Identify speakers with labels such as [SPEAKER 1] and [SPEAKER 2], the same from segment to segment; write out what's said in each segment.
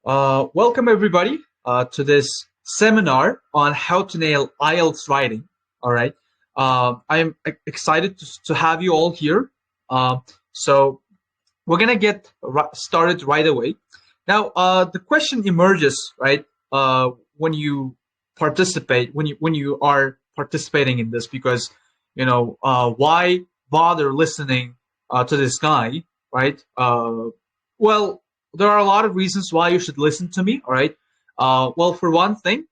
[SPEAKER 1] Welcome everybody to this seminar on how to nail IELTS writing. All right, I'm excited to have you all here. So we're gonna get started right away. Now, the question emerges, right, when you participate, when you are participating in this, because why bother listening to this guy, right? Well, there are a lot of reasons why you should listen to me. All right. Well, for one thing,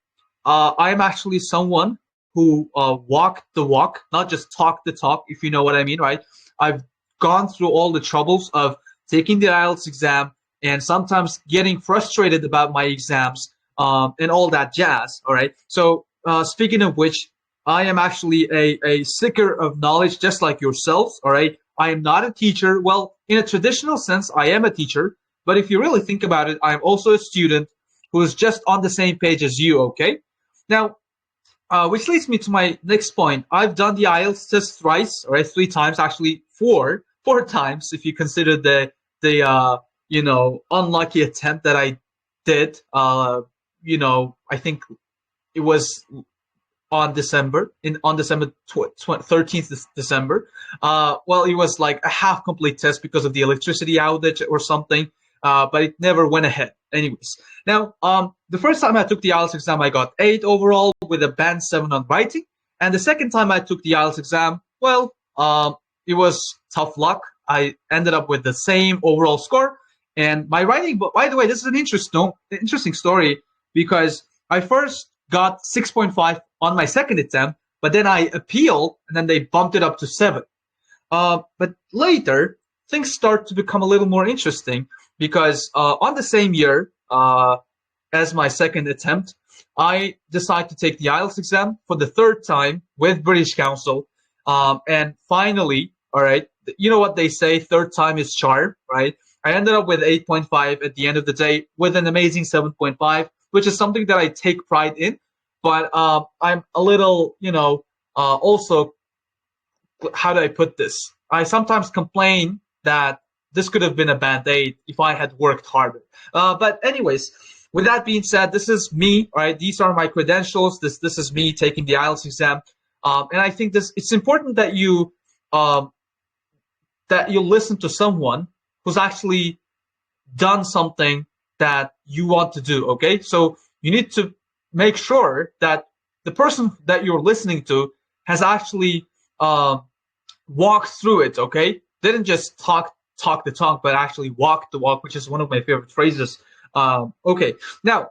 [SPEAKER 1] I'm actually someone who walked the walk, not just talk the talk, if you know what I mean, right? I've gone through all the troubles of taking the IELTS exam and sometimes getting frustrated about my exams and all that jazz. All right. So speaking of which, I am actually a seeker of knowledge, just like yourselves. All right. I am not a teacher. Well, in a traditional sense, I am a teacher. But if you really think about it, I'm also a student who is just on the same page as you, okay? Now, which leads me to my next point. I've done the IELTS test thrice, or 3 times, actually four times if you consider the unlucky attempt that I did. I think it was on December 13th December. Well, it was like a half complete test because of the electricity outage or something. But it never went ahead. Anyways, now the first time I took the IELTS exam, I got 8 overall with a band 7 on writing. And the second time I took the IELTS exam, well, it was tough luck. I ended up with the same overall score. And my writing, but by the way, this is an interesting story because I first got 6.5 on my second attempt, but then I appealed and then they bumped it up to 7. But later, things start to become a little more interesting because on the same year as my second attempt, I decided to take the IELTS exam for the 3rd time with British Council. And finally, all right, you know what they say, 3rd time is charm, right? I ended up with 8.5 at the end of the day with an amazing 7.5, which is something that I take pride in. But I'm a little, also, how do I put this? I sometimes complain that this could have been a band-aid if I had worked harder. But anyways, with that being said, this is me, right? These are my credentials. This is me taking the IELTS exam. And I think it's important that you listen to someone who's actually done something that you want to do, okay? So you need to make sure that the person that you're listening to has actually walked through it, okay? Didn't just talk the talk, but actually walk the walk, which is one of my favorite phrases. Okay, now,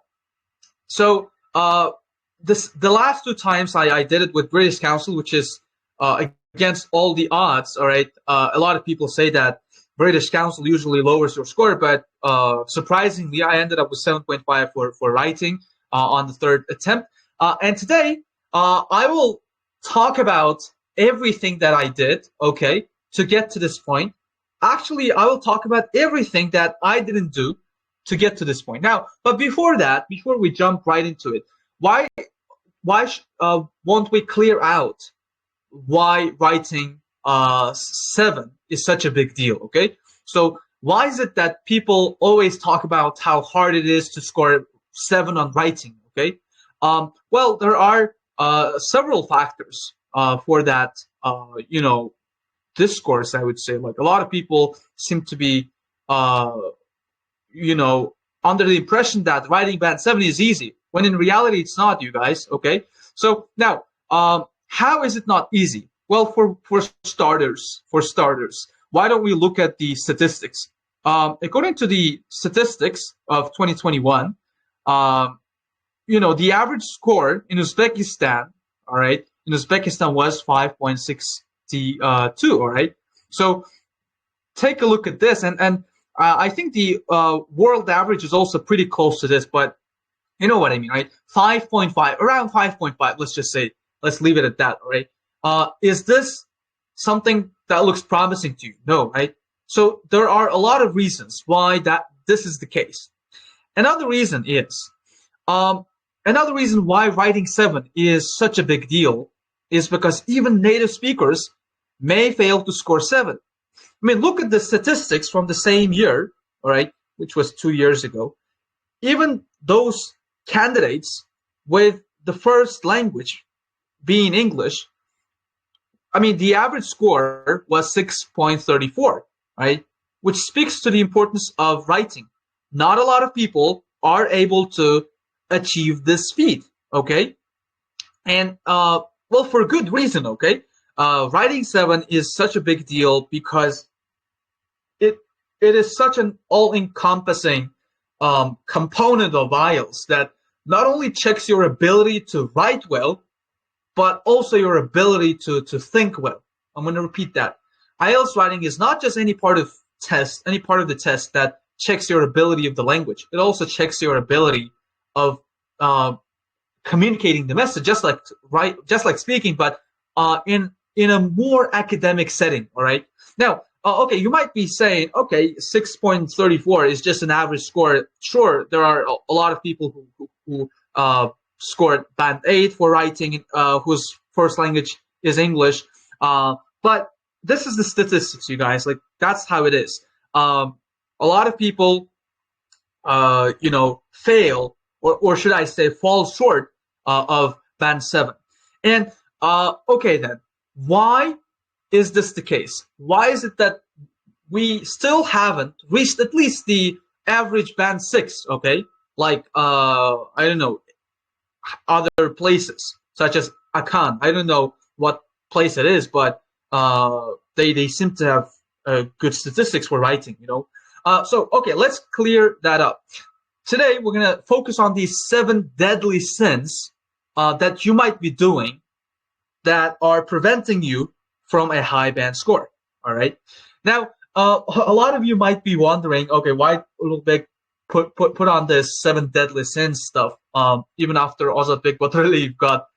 [SPEAKER 1] so the last 2 times I did it with British Council, which is against all the odds. All right, a lot of people say that British Council usually lowers your score, but surprisingly, I ended up with 7.5 for writing on the 3rd attempt. And today, I will talk about everything that I did, okay, to get to this point. Actually, I will talk about everything that I didn't do to get to this point. Now, but before that, before we jump right into it, why won't we clear out why writing 7 is such a big deal, okay? So why is it that people always talk about how hard it is to score 7 on writing, okay? Well, there are several factors for that, discourse, I would say. Like, a lot of people seem to be, under the impression that writing band 7 is easy, when in reality it's not, you guys, okay? So now, how is it not easy? Well, for starters, why don't we look at the statistics? According to the statistics of 2021, the average score in Uzbekistan, all right, was 5.62, all right? So take a look at this, and I think the world average is also pretty close to this, but you know what I mean, right? 5.5, around 5.5, let's just say, let's leave it at that, all right? Is this something that looks promising to you? No, right? So there are a lot of reasons why this is the case. Another reason why writing 7 is such a big deal is because even native speakers may fail to score 7. I mean, look at the statistics from the same year, all right, which was 2 years ago. even those candidates with the first language being English, I mean, the average score was 6.34, right? Which speaks to the importance of writing. Not a lot of people are able to achieve this feat, okay? And, well, for good reason, okay? Writing 7 is such a big deal because it it is such an all-encompassing component of IELTS that not only checks your ability to write well, but also your ability to think well. I'm going to repeat that. IELTS writing is not just any part of the test that checks your ability of the language. It also checks your ability of communicating the message, just like speaking, but in a more academic setting. All right. Now, okay, you might be saying, okay, 6.34 is just an average score. Sure, there are a lot of people who scored band 8 for writing, whose first language is English. But this is the statistics, you guys. Like, that's how it is. A lot of people, fail, or should I say, fall short of band 7. And okay, then, why is this the case? Why is it that we still haven't reached at least the average band 6? Okay, like I don't know, other places such as Akan. I don't know what place it is, but they seem to have good statistics for writing. So okay, let's clear that up. Today we're gonna focus on these 7 deadly sins that you might be doing that are preventing you from a high band score. All right. Now, a lot of you might be wondering, okay, why ULUGBEK put on this 7 deadly sins stuff? Even after Ozatbek Batarli got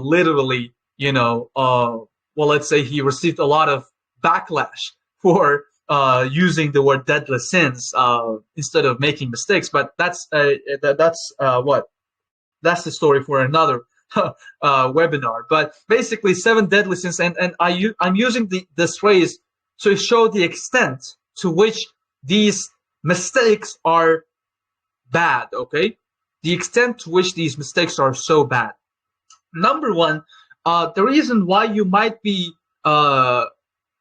[SPEAKER 1] literally, well, let's say he received a lot of backlash for using the word deadly sins instead of making mistakes. But that's the story for another webinar. But basically, 7 deadly sins, and I'm using this phrase to show the extent to which these mistakes are bad. Okay, the extent to which these mistakes are so bad. Number one, the reason why you might be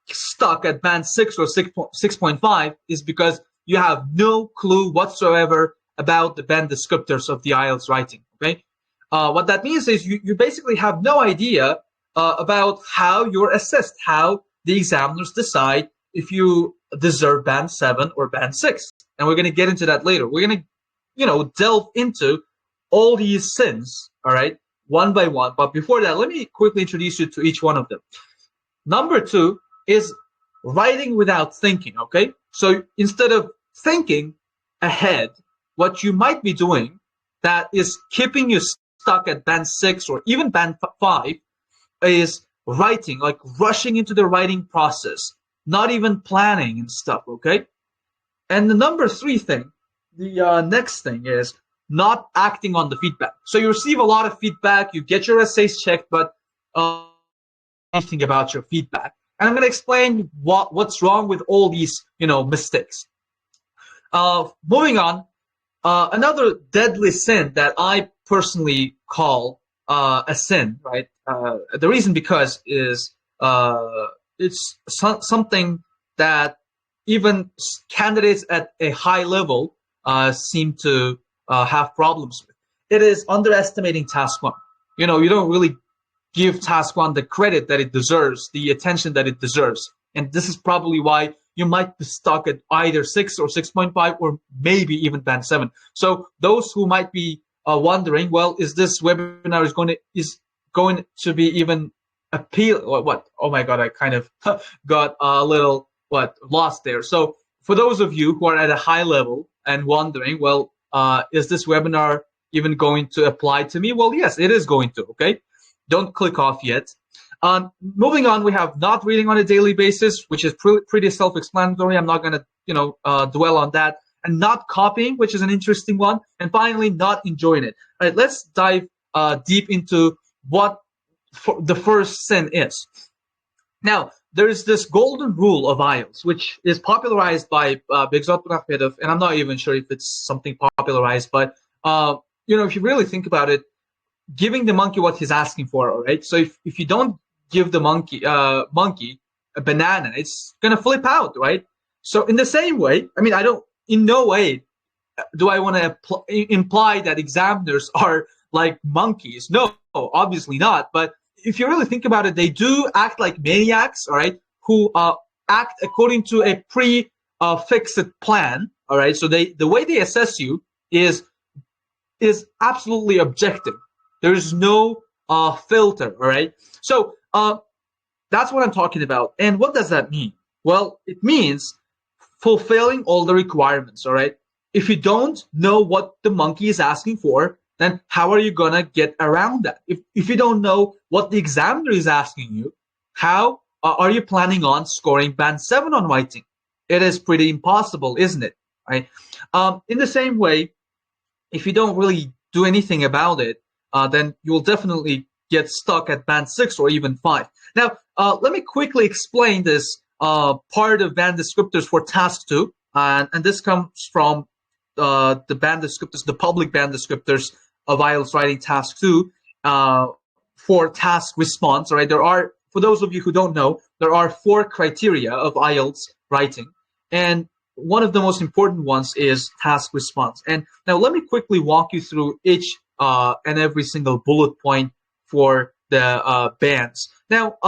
[SPEAKER 1] stuck at band 6 or 6.5 is because you have no clue whatsoever about the band descriptors of the IELTS writing. Okay, what that means is you basically have no idea about how you're assessed, how the examiners decide if you deserve band 7 or band 6. And we're going to get into that later. We're going to, delve into all these sins, all right, one by one. But before that, let me quickly introduce you to each one of them. Number 2 is writing without thinking, okay? So instead of thinking ahead, what you might be doing that is keeping you stuck at band 6 or even band 5 is writing, like rushing into the writing process, not even planning and stuff, okay? And the number 3 thing, the next thing is not acting on the feedback. So you receive a lot of feedback, you get your essays checked, but anything about your feedback. And I'm going to explain what's wrong with all these, mistakes. Moving on, another deadly sin that I personally call a sin, right? The reason because is it's something that even candidates at a high level seem to have problems with. It is underestimating task 1. You don't really give task 1 the credit that it deserves, the attention that it deserves. And this is probably why you might be stuck at either 6 or 6.5 or maybe even band 7. So those who might be wondering, well, is this webinar is going to be even appeal or what? Oh my God, I kind of got a little lost there. So for those of you who are at a high level and wondering, well, is this webinar even going to apply to me? Well, yes, it is going to. Okay, don't click off yet. Moving on, we have not reading on a daily basis, which is pretty self-explanatory. I'm not going to dwell on that. And not copying, which is an interesting one. And finally, not enjoying it. All right, let's dive deep into what the first sin is. Now, there is this golden rule of IELTS, which is popularized by Begzat Rahmedov, and I'm not even sure if it's something popularized, but if you really think about it, giving the monkey what he's asking for, all right? So if you don't give the monkey a banana, it's gonna flip out, right? So in the same way, I mean, in no way do I want to imply that examiners are like monkeys. No, obviously not. But if you really think about it, they do act like maniacs, all right, who act according to a fixed plan, all right? So the way they assess you is absolutely objective. There is no filter, all right? So that's what I'm talking about. And what does that mean? Well, it means fulfilling all the requirements, all right? If you don't know what the monkey is asking for, then how are you gonna get around that? If you don't know what the examiner is asking you, how are you planning on scoring band 7 on writing? It is pretty impossible, isn't it? Right? In the same way, if you don't really do anything about it, then you'll definitely get stuck at band 6 or even 5. Now, let me quickly explain this part of band descriptors for task 2, and this comes from the band descriptors, the public band descriptors of IELTS writing task 2 for task response. All right, there are, for those of you who don't know, there are 4 criteria of IELTS writing, and one of the most important ones is task response. And now let me quickly walk you through each and every single bullet point for the bands. Now,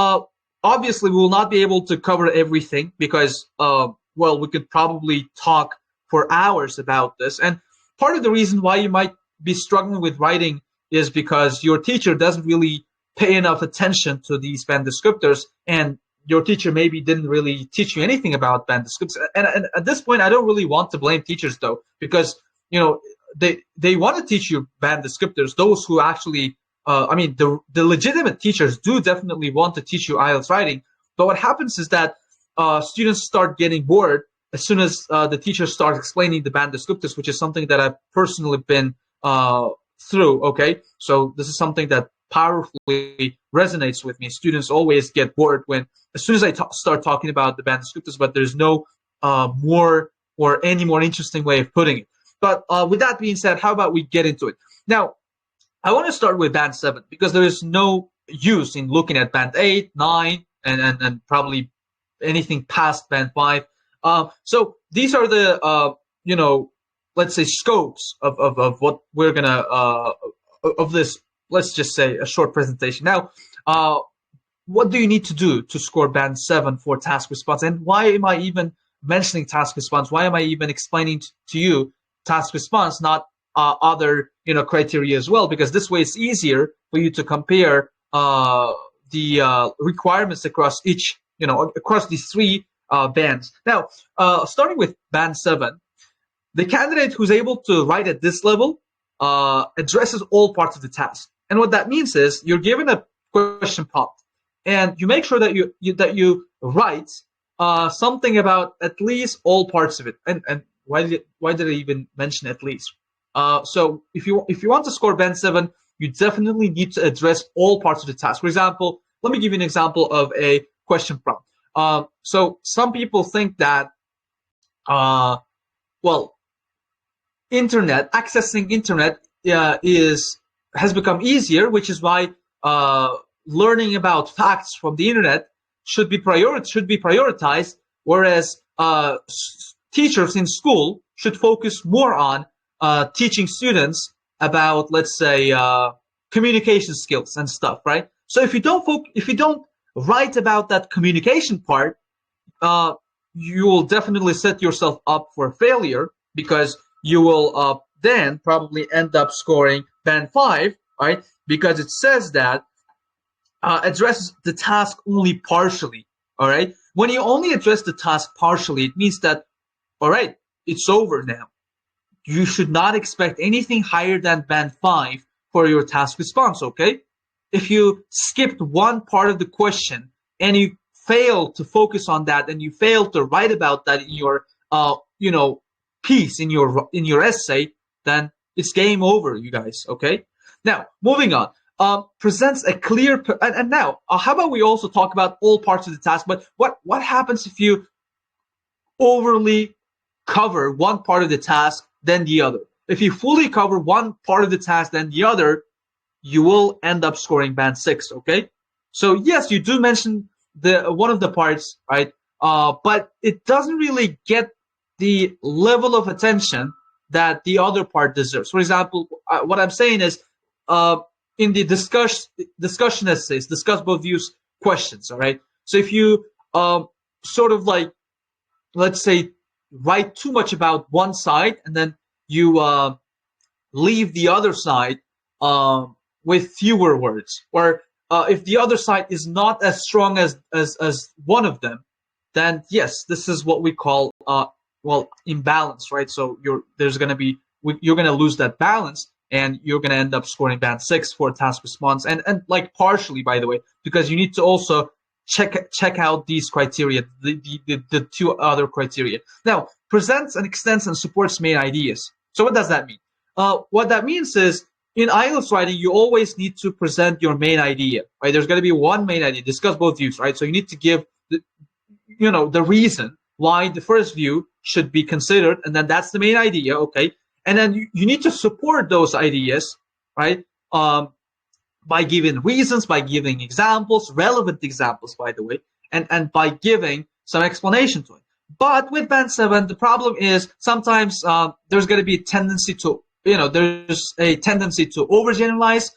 [SPEAKER 1] obviously, we will not be able to cover everything because, well, we could probably talk for hours about this. And part of the reason why you might be struggling with writing is because your teacher doesn't really pay enough attention to these band descriptors, and your teacher maybe didn't really teach you anything about band descriptors. And at this point, I don't really want to blame teachers, though, because, they want to teach you band descriptors. Those who actually, the legitimate teachers do definitely want to teach you IELTS writing. But what happens is that students start getting bored as soon as the teacher starts explaining the band descriptors, which is something that I've personally been through, okay? So this is something that powerfully resonates with me. Students always get bored as soon as I start talking about the band descriptors, but there's no more or any more interesting way of putting it. But with that being said, how about we get into it? Now, I want to start with band 7 because there is no use in looking at band 8, 9, and probably anything past band 5. So these are the, let's say scopes of what we're gonna, of this, let's just say a short presentation. Now, what do you need to do to score band 7 for task response? And why am I even mentioning task response? Why am I even explaining to you task response, not other criteria as well? Because this way it's easier for you to compare the requirements across each, across these 3 bands. Now, starting with band 7, the candidate who's able to write at this level addresses all parts of the task. And what that means is you're given a question prompt, and you make sure that you write something about at least all parts of it. And why did I even mention at least? So if you want to score band 7, you definitely need to address all parts of the task. For example, let me give you an example of a question prompt. So some people think that, accessing internet has become easier, which is why learning about facts from the internet should be prioritized, whereas teachers in school should focus more on teaching students about, let's say, communication skills and stuff, right? So if you don't write about that communication part, you will definitely set yourself up for failure, because you will then probably end up scoring band 5, right? Because it says that addresses the task only partially, all right? When you only address the task partially, it means that, all right, it's over now. You should not expect anything higher than band 5 for your task response, okay? If you skipped one part of the question and you fail to focus on that, and you fail to write about that in your piece, in your essay, then it's game over, you guys, okay? Now, moving on. presents a clear, and now, how about we also talk about all parts of the task, but what happens if you overly cover one part of the task than the other? If you fully cover one part of the task than the other, you will end up scoring band 6, okay? So yes, you do mention the one of the parts, right? But it doesn't really get the level of attention that the other part deserves. For example, what I'm saying is, in the discussion essays, discuss both views questions, all right? So if you sort of like, let's say, write too much about one side and then you leave the other side with fewer words, or if the other side is not as strong as one of them, then yes, this is what we call well, imbalance, right? So you're gonna lose that balance, and you're gonna end up scoring band 6 for task response, and like partially, by the way, because you need to also check out these criteria, the two other criteria. Now, presents and extends and supports main ideas. So what does that mean? What that means is, in IELTS writing, you always need to present your main idea, right? There's going to be one main idea, discuss both views, right? So you need to give the reason why the first view should be considered, and then that's the main idea, okay? And then you need to support those ideas, right? By giving reasons, by giving examples, relevant examples, by the way, and by giving some explanation to it. But with band 7, the problem is sometimes there's going to be a tendency to, there's a tendency to overgeneralize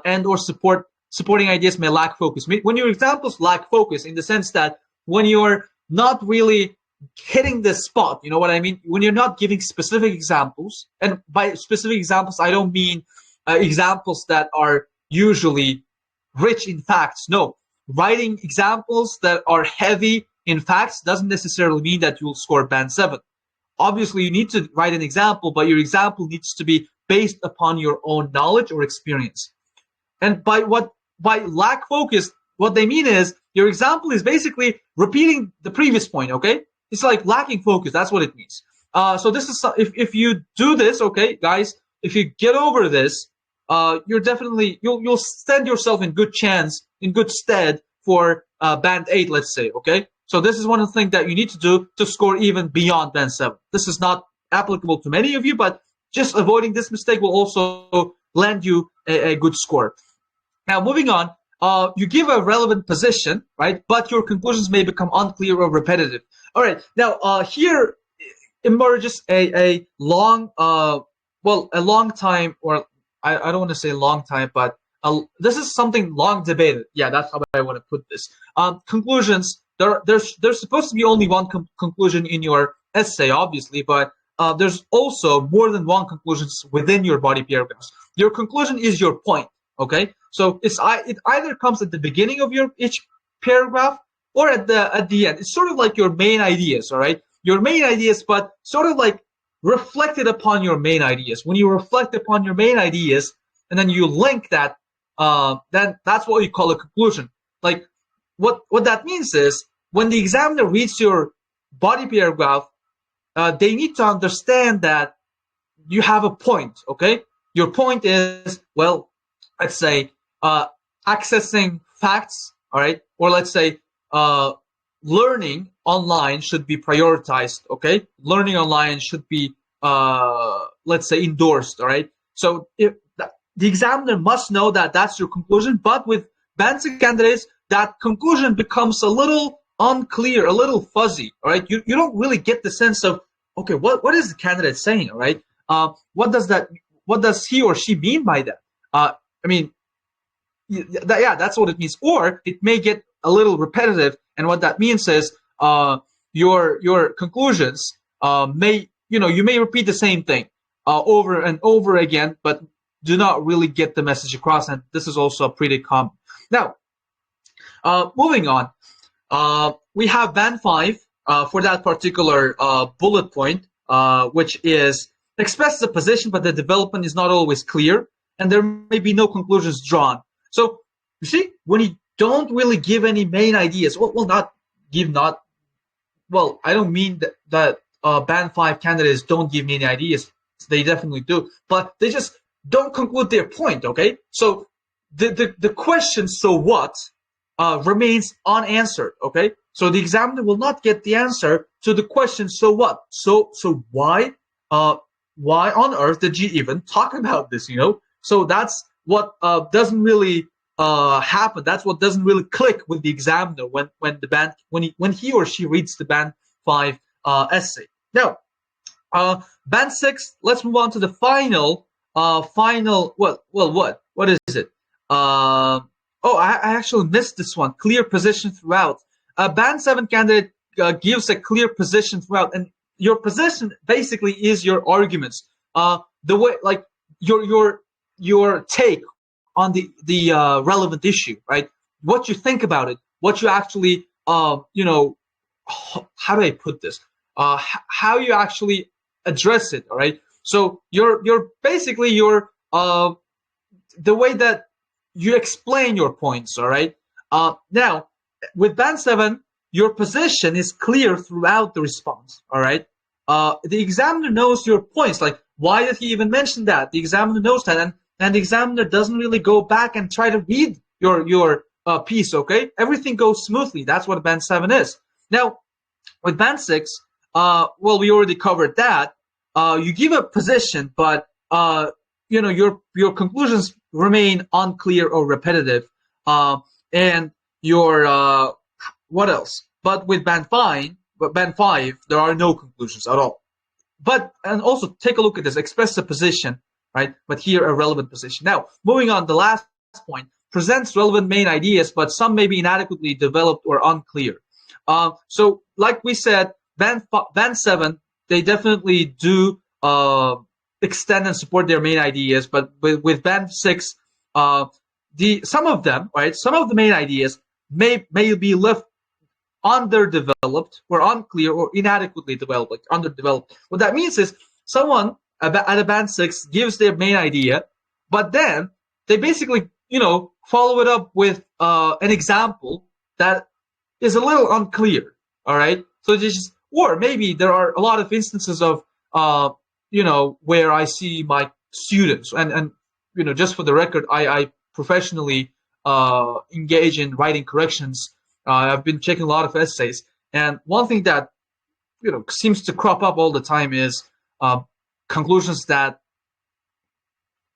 [SPEAKER 1] and or supporting ideas may lack focus. When your examples lack focus, in the sense that when you're not really hitting the spot, you know what I mean? When you're not giving specific examples, and by specific examples, I don't mean examples that are usually rich in facts. No, writing examples that are heavy in facts doesn't necessarily mean that you'll score band 7. Obviously, you need to write an example, but your example needs to be based upon your own knowledge or experience. And by lack focus, what they mean is your example is basically repeating the previous point, okay? It's like lacking focus. That's what it means. So this is, if you do this, okay, guys, if you get over this, you're definitely, you'll stand yourself in good stead for band 8, let's say, okay? So this is one of the things that you need to do to score even beyond band 7. This is not applicable to many of you, but just avoiding this mistake will also lend you a good score. Now, moving on, you give a relevant position, right? But your conclusions may become unclear or repetitive. All right. Now, here emerges a long time, or I don't want to say long time, but this is something long debated. Yeah, that's how I want to put this. Conclusions. There's supposed to be only one conclusion in your essay, obviously, but there's also more than one conclusions within your body paragraphs. Your conclusion is your point, okay? So it either comes at the beginning of each paragraph or at the end. It's sort of like your main ideas, all right? Your main ideas, but sort of like reflected upon your main ideas. When you reflect upon your main ideas and then you link that, then that's what you call a conclusion. Like, what that means is, when the examiner reads your body paragraph, they need to understand that you have a point, okay? Your point is, well, let's say, accessing facts, all right? Or let's say, learning online should be prioritized, okay? Learning online should be, let's say, endorsed, all right? So the examiner must know that that's your conclusion, but with band 6 candidates, that conclusion becomes a little unclear, a little fuzzy, all right? You don't really get the sense of, okay, what is the candidate saying, all right? What does he or she mean by that? I mean, yeah, that's what it means. Or it may get a little repetitive, and what that means is your conclusions may, you may repeat the same thing over and over again, but do not really get the message across, and this is also pretty common. Now, moving on, we have band 5 for that particular bullet point, which is expresses a position, but the development is not always clear, and there may be no conclusions drawn. So you see, when you don't really give any main ideas, I don't mean that band 5 candidates don't give me any ideas. They definitely do, but they just don't conclude their point, okay? So the question, so what, remains unanswered. Okay, so the examiner will not get the answer to the question, so what, so why on earth did you even talk about this? So that's what doesn't really happen. That's what doesn't really click with the examiner when he or she reads the band 5 essay. Now, band 6. Let's move on to the final. What is it? I actually missed this one. Clear position throughout. A band 7 candidate gives a clear position throughout, and your position basically is your arguments. The way, like your take on the relevant issue, right? What you think about it, what you actually, how do I put this? How you actually address it, all right? So you're basically the way that you explain your points, all right? Now, with band 7, your position is clear throughout the response, all right? The examiner knows your points, like why did he even mention that? The examiner knows that, and the examiner doesn't really go back and try to read your piece, okay? Everything goes smoothly. That's what band 7 is. Now, with band 6, we already covered that. You give a position, but your conclusions remain unclear or repetitive, and your what else? But with band 5, there are no conclusions at all. And also take a look at this. Express a position, right? But here a relevant position. Now, moving on, the last point presents relevant main ideas, but some may be inadequately developed or unclear. So, like we said, band 7, they definitely do extend and support their main ideas, but with band 6, some of the main ideas may be left underdeveloped or unclear or inadequately developed, like underdeveloped. What that means is someone at a band 6 gives their main idea, but then they basically, follow it up with an example that is a little unclear. All right. So or maybe there are a lot of instances of, where I see my students and just for the record, I professionally engage in writing corrections. I've been checking a lot of essays, and one thing that seems to crop up all the time is conclusions that,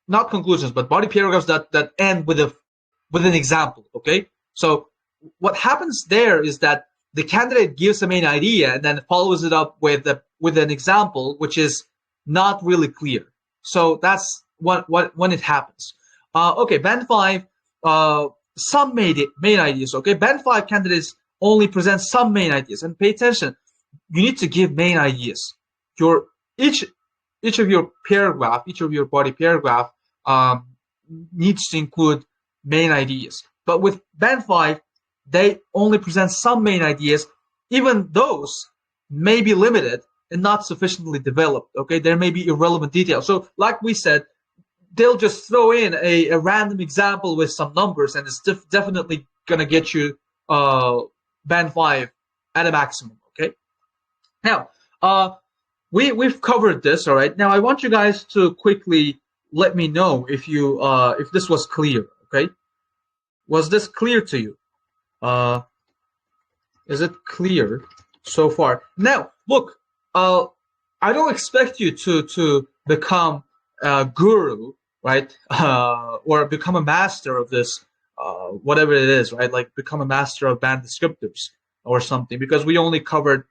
[SPEAKER 1] not conclusions, but body paragraphs that end with an example. Okay, so what happens there is that the candidate gives a main idea and then follows it up with an example, which is not really clear. So that's when it happens. Okay, band 5. Some main ideas. Okay, band 5 candidates only present some main ideas, and pay attention. You need to give main ideas. Each of your paragraph, each of your body paragraph needs to include main ideas. But with band 5, they only present some main ideas. Even those may be limited and not sufficiently developed. Okay, there may be irrelevant details. So, like we said, they'll just throw in a random example with some numbers, and it's definitely gonna get you band 5 at a maximum. Okay. Now, we've covered this. All right. Now, I want you guys to quickly let me know if this was clear. Okay. Was this clear to you? Is it clear so far? Now, look. I don't expect you to become a guru, right? Or become a master of this, whatever it is, right? Like become a master of band descriptors or something, because we only covered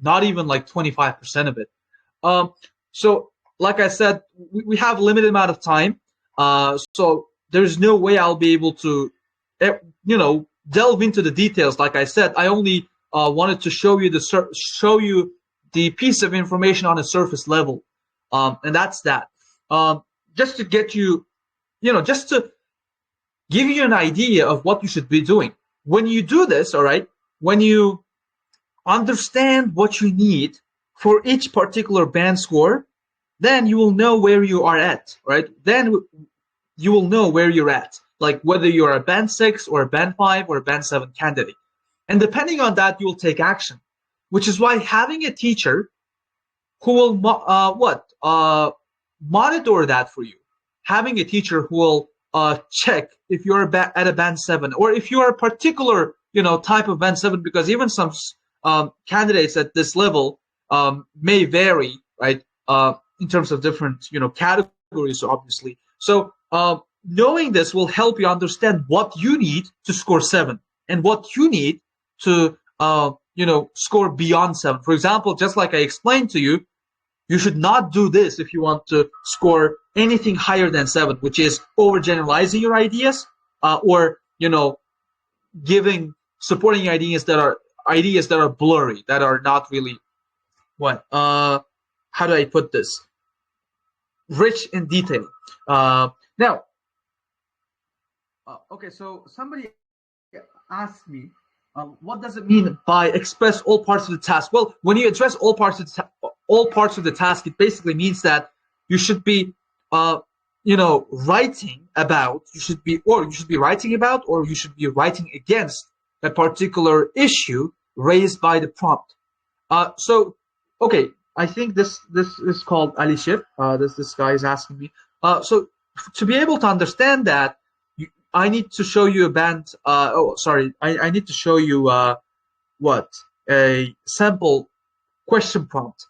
[SPEAKER 1] not even like 25% of it. So like I said, we have a limited amount of time. So there's no way I'll be able to, delve into the details. Like I said, I only wanted to show you the piece of information on a surface level, and that's that. Just to get you, just to give you an idea of what you should be doing. When you do this, all right, when you understand what you need for each particular band score, then you will know where you are at, right? Then you will know where you're at, like whether you're a band 6 or a band 5 or a band 7 candidate. And depending on that, you will take action, which is why having a teacher who will monitor that for you, having a teacher who will check if you're at a band 7, or if you are a particular type of band 7, because even some candidates at this level may vary, right, in terms of different categories, obviously. So knowing this will help you understand what you need to score 7 and what you need to score beyond 7. For example, just like I explained to you, you should not do this if you want to score anything higher than 7, which is overgeneralizing your ideas, or supporting ideas that are blurry, that are not really how do I put this? Rich in detail. Now, okay, so somebody asked me, what does it mean by express all parts of the task? Well, when you address all parts of the task, it basically means that you should be, writing about. You should be writing about, or you should be writing against a particular issue raised by the prompt. So, okay, I think this is called Alishir. This guy is asking me. So to be able to understand that, I need to show you a band. I need to show you a sample question prompt.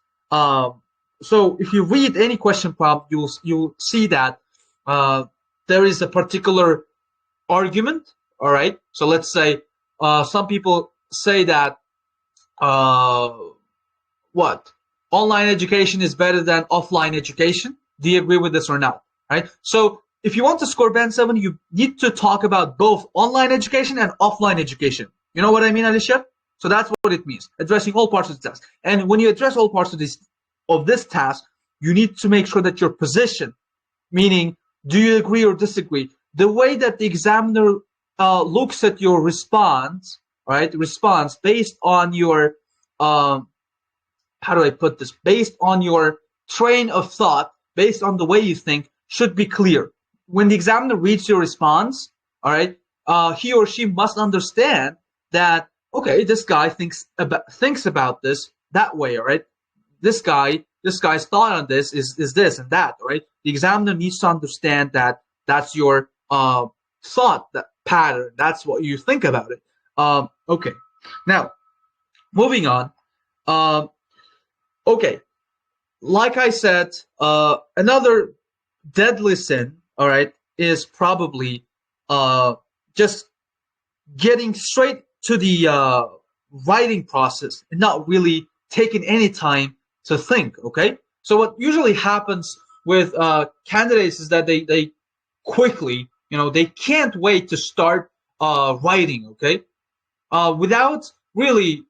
[SPEAKER 1] So if you read any question prompt, you'll see that there is a particular argument. All right. So let's say some people say that online education is better than offline education. Do you agree with this or not? Right. So if you want to score band 7, you need to talk about both online education and offline education. You know what I mean, Alicia? So that's what it means, addressing all parts of the task. And when you address all parts of this task, you need to make sure that your position, meaning, do you agree or disagree? The way that the examiner looks at your response based on your, how do I put this? Based on your train of thought, based on the way you think, should be clear. When the examiner reads your response, all right, he or she must understand that, okay, this guy thinks about this that way, all right? This guy's thought on this is this and that, all right? The examiner needs to understand that that's your thought, that pattern. That's what you think about it. Okay. Now, moving on. Okay. Like I said, another deadly sin, all right, is probably just getting straight to the writing process and not really taking any time to think, okay? So what usually happens with candidates is that they quickly, they can't wait to start writing, okay? Without really,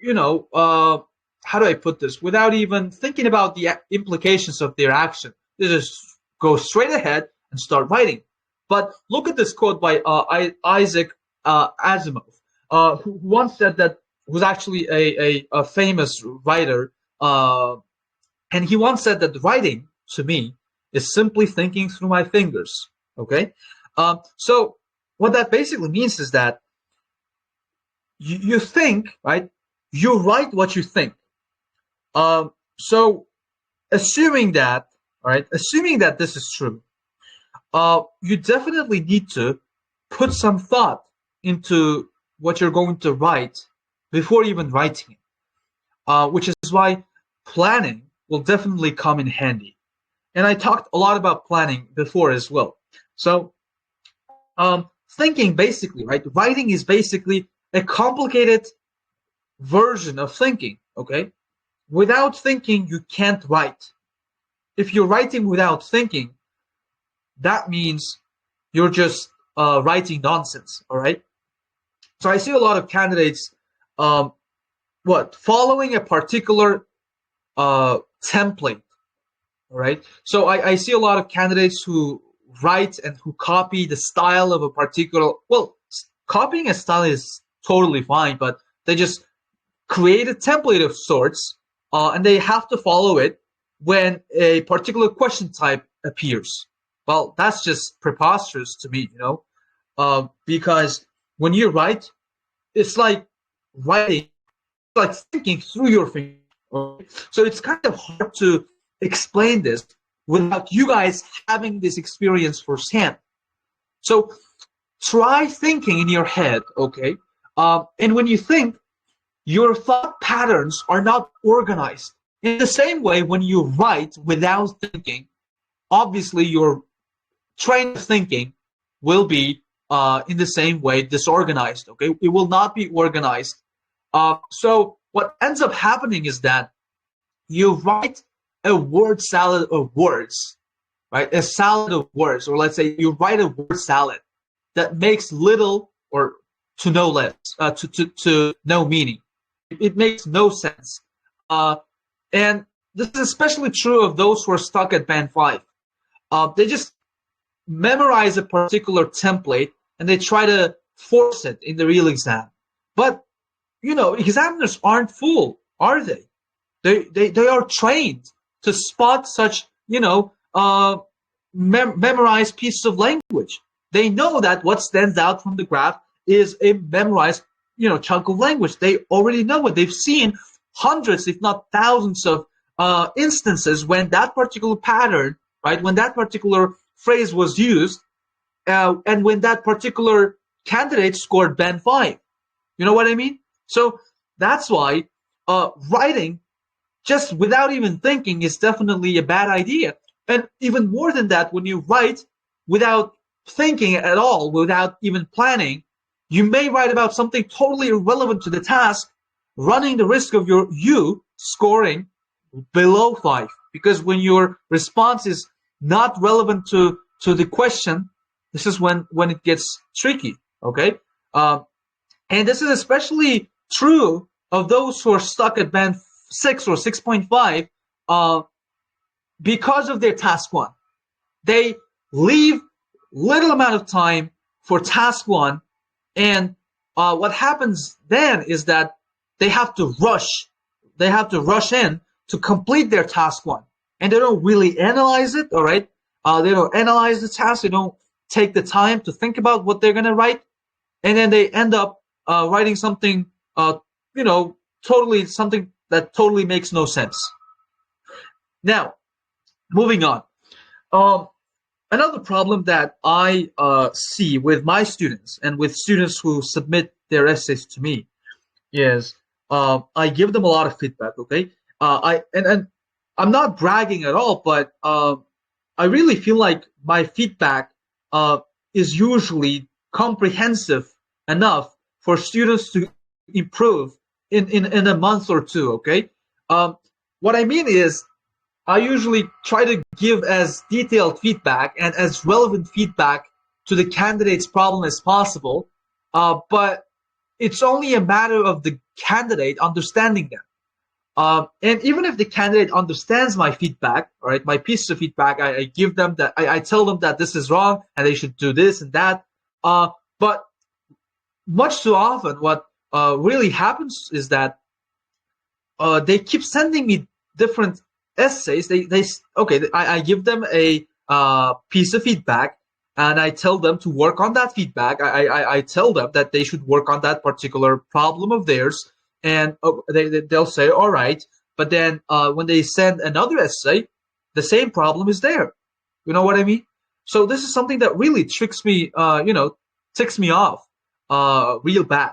[SPEAKER 1] how do I put this? Without even thinking about the implications of their action. They just go straight ahead and start writing. But look at this quote by Isaac Asimov, who once said that, who's actually a famous writer, and he once said that writing, to me, is simply thinking through my fingers, okay? So what that basically means is that you think, right? You write what you think. So assuming that, all right, assuming that this is true, you definitely need to put some thought into what you're going to write before even writing it, which is why planning will definitely come in handy. And I talked a lot about planning before as well. So thinking, basically, right, writing is basically a complicated version of thinking, okay? Without thinking, you can't write. If you're writing without thinking, that means you're just writing nonsense, all right? So I see a lot of candidates, following a particular template, all right? So I see a lot of candidates who write and who copy the style of a particular, copying a style is totally fine, but they just create a template of sorts, and they have to follow it when a particular question type appears. Well, that's just preposterous to me, because when you write, it's like writing, it's like thinking through your fingers. Okay? So it's kind of hard to explain this without you guys having this experience firsthand. So try thinking in your head, okay? And when you think, your thought patterns are not organized. In the same way, when you write without thinking, obviously your train of thinking will be in the same way disorganized, okay? It will not be organized. So what ends up happening is that you write a word salad of words, right? A salad of words, or let's say you write a word salad that makes little or to no less, to no meaning. It makes no sense. And this is especially true of those who are stuck at band 5. They just memorize a particular template and they try to force it in the real exam. But, you know, examiners aren't fooled, are they? They are trained to spot such, you know, memorized pieces of language. They know that what stands out from the graph is a memorized, you know, chunk of language. They already know it. They've seen hundreds, if not thousands, of instances when that particular pattern, right, when that particular phrase was used, and when that particular candidate scored band 5. You know what I mean? So that's why writing just without even thinking is definitely a bad idea. And even more than that, when you write without thinking at all, without even planning, you may write about something totally irrelevant to the task, running the risk of you scoring below 5. Because when your response is not relevant to the question, this is when it gets tricky, okay? And this is especially true of those who are stuck at band 6 or 6.5 because of their task 1. They leave little amount of time for task 1, and what happens then is that they have to rush. They have to rush in to complete their task 1, and they don't really analyze it. All right, they don't analyze the task. They don't take the time to think about what they're gonna write, and then they end up writing something, you know, totally something that totally makes no sense. Now, moving on. Another problem that I see with my students and with students who submit their essays to me is I give them a lot of feedback. Okay, and I'm not bragging at all, but I really feel like my feedback is usually comprehensive enough for students to improve in a month or two. Okay, what I mean is, I usually try to give as detailed feedback and as relevant feedback to the candidate's problem as possible, but it's only a matter of the candidate understanding them. And even if the candidate understands my feedback, all right, my pieces of feedback, I give them that, I tell them that this is wrong and they should do this and that. But much too often, what really happens is that they keep sending me different essays. I give them a piece of feedback and I tell them to work on that feedback. I tell them that they should work on that particular problem of theirs, and they'll say all right, but then when they send another essay, the same problem is there. You know what I mean? So this is something that really tricks me, ticks me off real bad.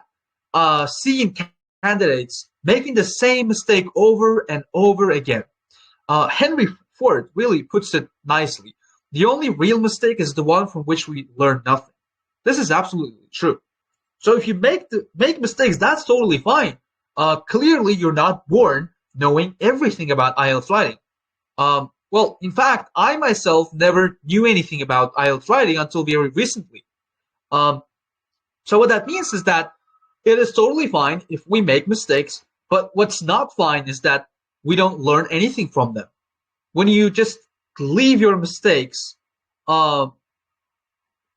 [SPEAKER 1] Seeing candidates making the same mistake over and over again. Henry Ford really puts it nicely. The only real mistake is the one from which we learn nothing. This is absolutely true. So if you make mistakes, that's totally fine. Clearly, you're not born knowing everything about IELTS writing. Well, in fact, I myself never knew anything about IELTS writing until very recently. So what that means is that it is totally fine if we make mistakes, but what's not fine is that we don't learn anything from them. When you just leave your mistakes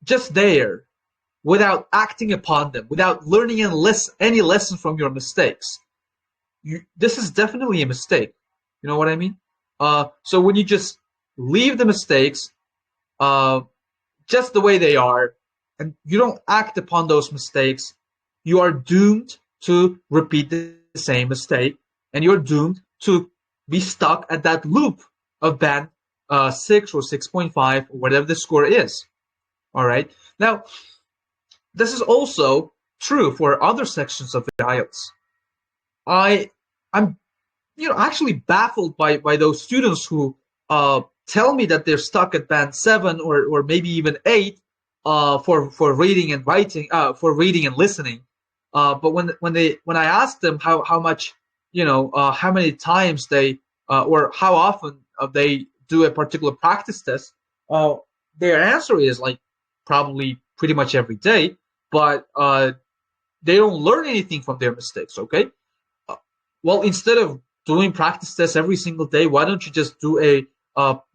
[SPEAKER 1] just there without acting upon them, without learning any lesson from your mistakes, this is definitely a mistake. You know what I mean? So when you just leave the mistakes just the way they are, and you don't act upon those mistakes, you are doomed to repeat the same mistake, and you're doomed to be stuck at that loop of band 6 or 6.5 or whatever the score is. All right. Now, this is also true for other sections of the IELTS. I'm actually baffled by those students who tell me that they're stuck at band 7 or maybe even 8 for reading and writing, for reading and listening. But when I ask them how much, how many times they or how often they do a particular practice test, their answer is like probably pretty much every day, but they don't learn anything from their mistakes. Okay, well, instead of doing practice tests every single day, why don't you just do a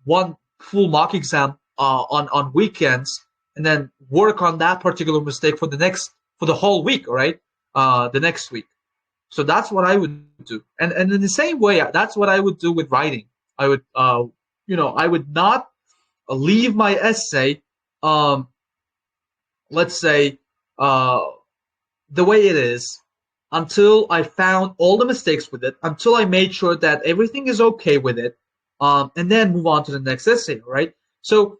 [SPEAKER 1] one full mock exam on weekends, and then work on that particular mistake for the whole week, all right? The next week. So that's what I would do, and in the same way, that's what I would do with writing. I would I would not leave my essay, let's say, the way it is, until I found all the mistakes with it, until I made sure that everything is okay with it, and then move on to the next essay, right? So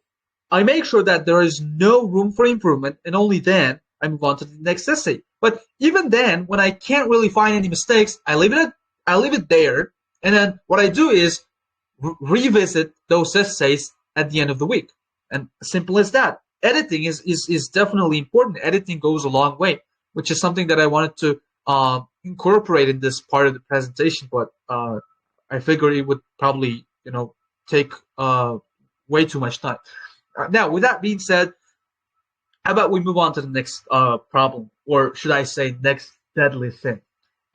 [SPEAKER 1] I make sure that there is no room for improvement, and only then I move on to the next essay. But even then, when I can't really find any mistakes, I leave it there, and then what I do is revisit those essays at the end of the week. And simple as that. Editing is definitely important. Editing goes a long way, which is something that I wanted to incorporate in this part of the presentation, but I figured it would probably take way too much time. Now, with that being said, how about we move on to the next problem, or should I say next deadly thing?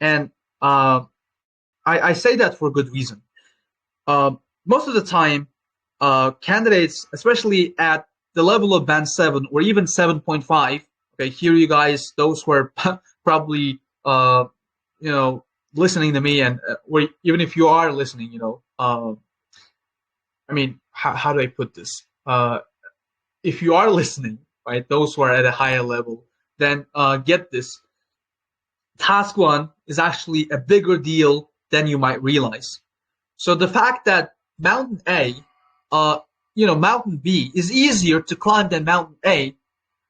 [SPEAKER 1] And I say that for a good reason. Most of the time, candidates, especially at the level of band 7 or even 7.5, okay, here you guys, those who are probably listening to me, and or even if you are listening, I mean, how do I put this? If you are listening, right, those who are at a higher level, then get this. Task 1 is actually a bigger deal than you might realize. So the fact that mountain A, mountain B is easier to climb than mountain A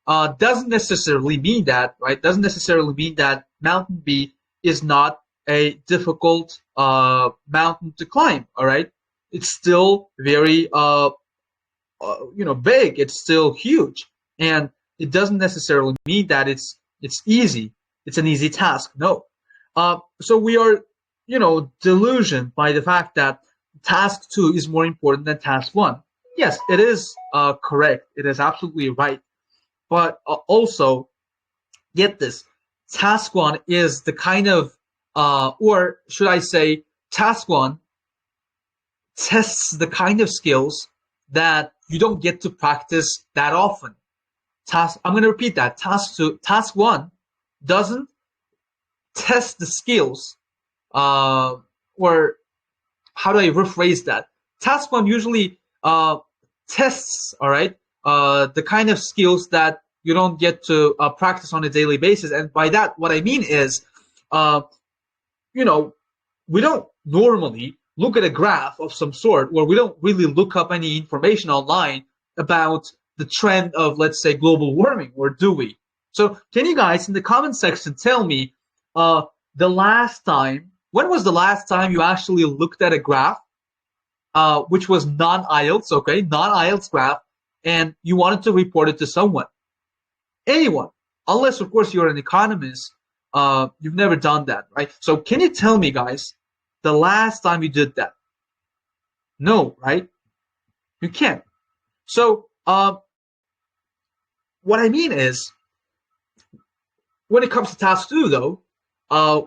[SPEAKER 1] doesn't necessarily mean that, right? Doesn't necessarily mean that mountain B is not a difficult mountain to climb. All right, it's still very big. It's still huge, and it doesn't necessarily mean that it's easy. It's an easy task. No. So we are delusioned by the fact that task 2 is more important than task 1. Yes, it is correct. It is absolutely right. But also, get this, task 1 is the kind of, or should I say, task 1 tests the kind of skills that you don't get to practice that often. I'm going to repeat that. Task 1 doesn't test the skills, or how do I rephrase that? Task 1 usually tests, all right, the kind of skills that you don't get to practice on a daily basis. And by that, what I mean is, we don't normally look at a graph of some sort, or we don't really look up any information online about the trend of, let's say, global warming, or do we? So can you guys in the comment section tell me when was the last time you actually looked at a graph which was non-IELTS, okay, non-IELTS graph, and you wanted to report it to someone? Anyone, unless of course you're an economist, you've never done that, right? So can you tell me, guys, the last time you did that? No, right? You can't. So what I mean is, when it comes to task 2, though,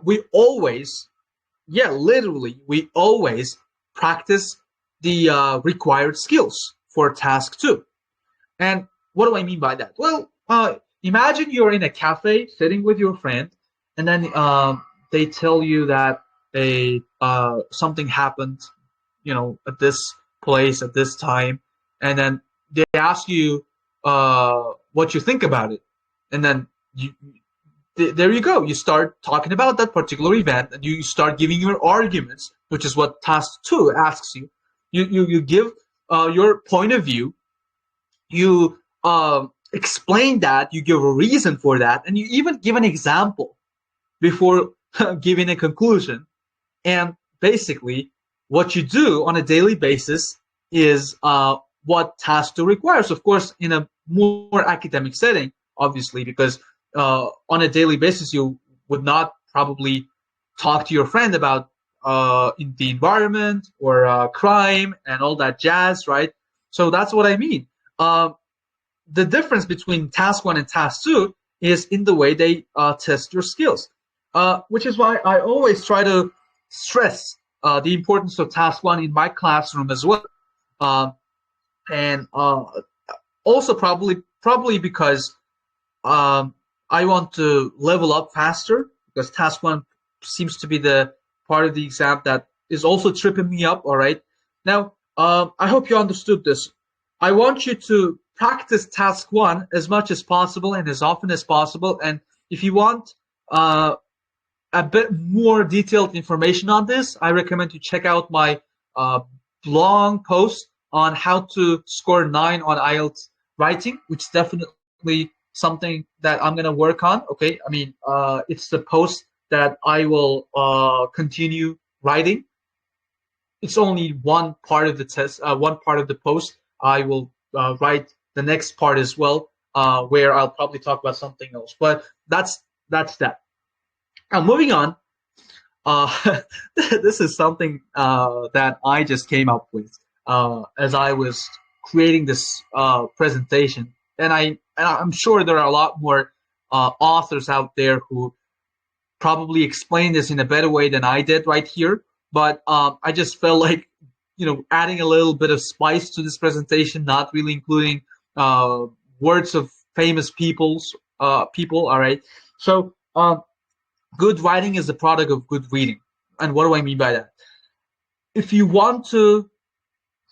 [SPEAKER 1] we always, we always practice the required skills for task 2. And what do I mean by that? Well, imagine you're in a cafe sitting with your friend, and then they tell you that something happened, at this place at this time, and then they ask you what you think about it, and then there you go. You start talking about that particular event, and you start giving your arguments, which is what task 2 asks you. You give your point of view. You explain that, you give a reason for that, and you even give an example before giving a conclusion. And basically, what you do on a daily basis is what task two requires. Of course, in a more academic setting, obviously, because on a daily basis, you would not probably talk to your friend about in the environment or crime and all that jazz, right? So that's what I mean. The difference between task one and task two is in the way they test your skills, which is why I always try to stress the importance of task one in my classroom as well. And also probably because I want to level up faster, because task one seems to be the part of the exam that is also tripping me up. All right. Now, I hope you understood this. I want you to practice task one as much as possible and as often as possible. And if you want a bit more detailed information on this, I recommend you check out my long post on how to score 9 on IELTS writing, which is definitely something that I'm going to work on. Okay. I mean, it's the post that I will continue writing. It's only one part of the test, one part of the post. I will write the next part as well, where I'll probably talk about something else. But that's that. Now, moving on. This is something that I just came up with as I was creating this presentation, and I'm sure there are a lot more authors out there who probably explain this in a better way than I did right here. But I just felt like, adding a little bit of spice to this presentation, not really including words of famous people. All right. So good writing is the product of good reading. And what do I mean by that? If you want to